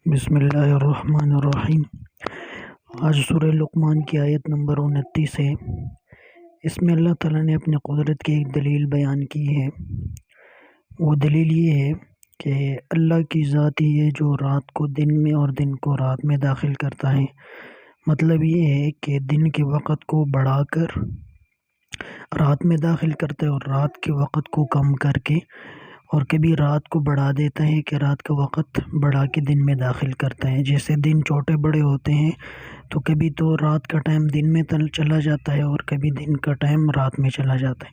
بسم اللہ الرحمن الرحیم۔ آج سورہ لقمان کی آیت نمبر 29 ہے۔ اس میں اللہ تعالیٰ نے اپنی قدرت کی ایک دلیل بیان کی ہے۔ وہ دلیل یہ ہے کہ اللہ کی ذات ہی ہے جو رات کو دن میں اور دن کو رات میں داخل کرتا ہے۔ مطلب یہ ہے کہ دن کے وقت کو بڑھا کر رات میں داخل کرتا ہے اور رات کے وقت کو کم کر کے، اور کبھی رات کو بڑھا دیتا ہے کہ رات کا وقت بڑھا کے دن میں داخل کرتا ہے۔ جیسے دن چھوٹے بڑے ہوتے ہیں تو کبھی تو رات کا ٹائم دن میں چلا جاتا ہے اور کبھی دن کا ٹائم رات میں چلا جاتا ہے۔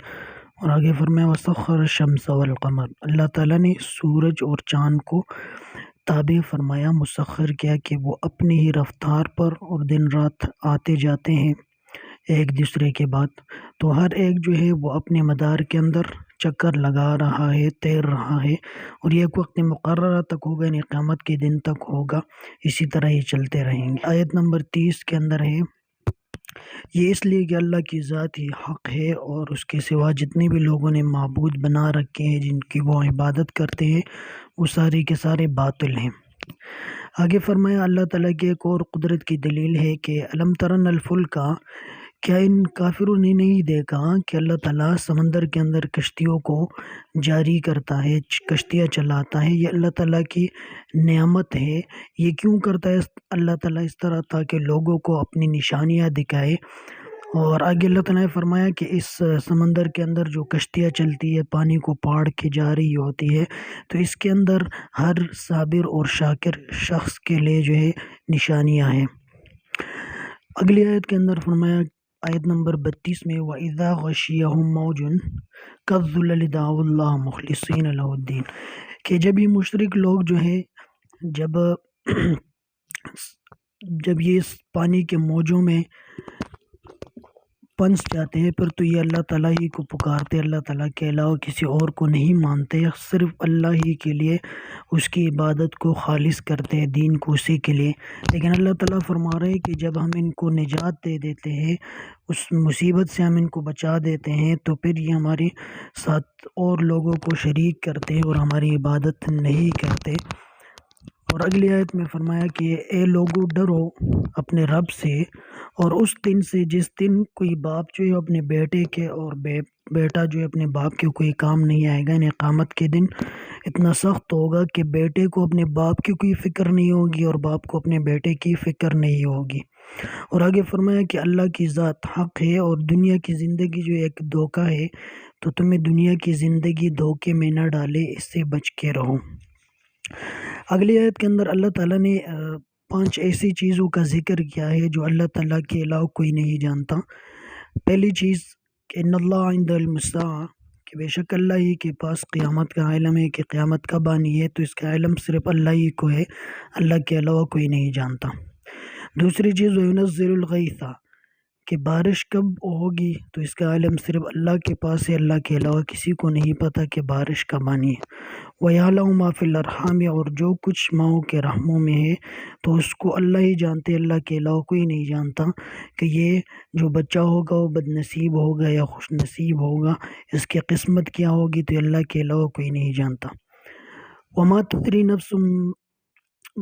اور آگے فرمایا وَسَخَّرَ الشَّمْسَ وَالْقَمَرَ، اللہ تعالیٰ نے سورج اور چاند کو تابع فرمایا، مسخر کیا کہ وہ اپنی ہی رفتار پر اور دن رات آتے جاتے ہیں ایک دوسرے کے بعد، تو ہر ایک جو ہے وہ اپنے مدار کے اندر چکر لگا رہا ہے، تیر رہا ہے، اور یہ ایک وقت مقررہ تک ہوگا، یعنی قیامت کے دن تک ہوگا، اسی طرح ہی چلتے رہیں گے۔ آیت نمبر 30 کے اندر ہے یہ اس لیے کہ اللہ کی ذات ہی حق ہے اور اس کے سوا جتنے بھی لوگوں نے معبود بنا رکھے ہیں جن کی وہ عبادت کرتے ہیں وہ سارے کے سارے باطل ہیں۔ آگے فرمایا اللہ تعالیٰ کی ایک اور قدرت کی دلیل ہے کہ الم ترن الفلک، کیا ان کافروں نے نہیں دیکھا کہ اللہ تعالیٰ سمندر کے اندر کشتیوں کو جاری کرتا ہے، کشتیاں چلاتا ہے، یہ اللہ تعالیٰ کی نعمت ہے۔ یہ کیوں کرتا ہے اللہ تعالیٰ اس طرح؟ تاکہ لوگوں کو اپنی نشانیاں دکھائے۔ اور آگے اللہ تعالیٰ نے فرمایا کہ اس سمندر کے اندر جو کشتیاں چلتی ہے، پانی کو پاڑ کے جا رہی ہوتی ہے، تو اس کے اندر ہر صابر اور شاکر شخص کے لیے جو ہے نشانیاں ہیں۔ اگلی آیت کے اندر فرمایا آیت نمبر 32 میں وَإِذَا غَشِيَهُم مَوْجٌ كَالظُّلَلِ دَعَوُا اللَّهَ مُخْلِصِينَ لَهُ الدِّينَ، کہ جب یہ مشرک لوگ جو ہے جب یہ اس پانی کے موجوں میں پنس جاتے ہیں، پھر تو یہ اللہ تعالیٰ ہی کو پکارتے، اللہ تعالیٰ کے علاوہ کسی اور کو نہیں مانتے، صرف اللہ ہی کے لیے اس کی عبادت کو خالص کرتے ہیں، دین کو اسی کے لیے۔ لیکن اللہ تعالیٰ فرما رہے ہیں کہ جب ہم ان کو نجات دے دیتے ہیں، اس مصیبت سے ہم ان کو بچا دیتے ہیں، تو پھر یہ ہمارے ساتھ اور لوگوں کو شریک کرتے ہیں اور ہماری عبادت نہیں کرتے۔ اور اگلی آیت میں فرمایا کہ اے لوگو ڈرو اپنے رب سے اور اس دن سے جس دن کوئی باپ جو ہے اپنے بیٹے کے اور بیٹا جو ہے اپنے باپ کے کوئی کام نہیں آئے گا، یعنی قیامت کے دن اتنا سخت ہوگا کہ بیٹے کو اپنے باپ کی کوئی فکر نہیں ہوگی اور باپ کو اپنے بیٹے کی فکر نہیں ہوگی۔ اور آگے فرمایا کہ اللہ کی ذات حق ہے اور دنیا کی زندگی جو ایک دھوکہ ہے، تو تمہیں دنیا کی زندگی دھوکے میں نہ ڈالے، اس سے بچ کے رہو۔ اگلی آیت کے اندر اللہ تعالیٰ نے 5 ایسی چیزوں کا ذکر کیا ہے جو اللہ تعالیٰ کے علاوہ کوئی نہیں جانتا۔ پہلی چیز کہ ان اللہ عند علم الساعہ، کہ بے شک اللہ ہی کے پاس قیامت کا علم ہے، کہ قیامت کب آنی ہے، تو اس کا علم صرف اللہ ہی کو ہے، اللہ کے علاوہ کوئی نہیں جانتا۔ دوسری چیز وَيُنَزِّلُ الْغَيْثَ، کہ بارش کب ہوگی، تو اس کا علم صرف اللہ کے پاس ہے، اللہ کے علاوہ کسی کو نہیں پتہ کہ بارش کب آنی ہے۔ وَيَعْلَمُ مَا فِي الْأَرْحَامِ، اور جو کچھ ماؤں کے رحموں میں ہے تو اس کو اللہ ہی جانتے، اللہ کے علاوہ کوئی نہیں جانتا کہ یہ جو بچہ ہوگا وہ بد نصیب ہوگا یا خوش نصیب ہوگا، اس کی قسمت کیا ہوگی، تو اللہ کے علاوہ کوئی نہیں جانتا۔ وَمَا تَدْرِي نَفْسٌ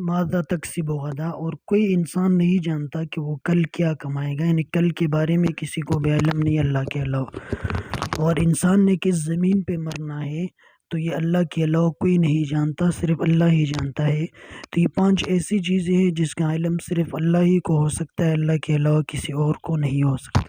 ماذا تکسب غدا، اور کوئی انسان نہیں جانتا کہ وہ کل کیا کمائے گا، یعنی کل کے بارے میں کسی کو بھی علم نہیں اللہ کے علاوہ۔ اور انسان نے کس زمین پہ مرنا ہے تو یہ اللہ کے علاوہ کوئی نہیں جانتا، صرف اللہ ہی جانتا ہے۔ تو یہ 5 ایسی چیزیں ہیں جس کا علم صرف اللہ ہی کو ہو سکتا ہے، اللہ کے علاوہ کسی اور کو نہیں ہو سکتا۔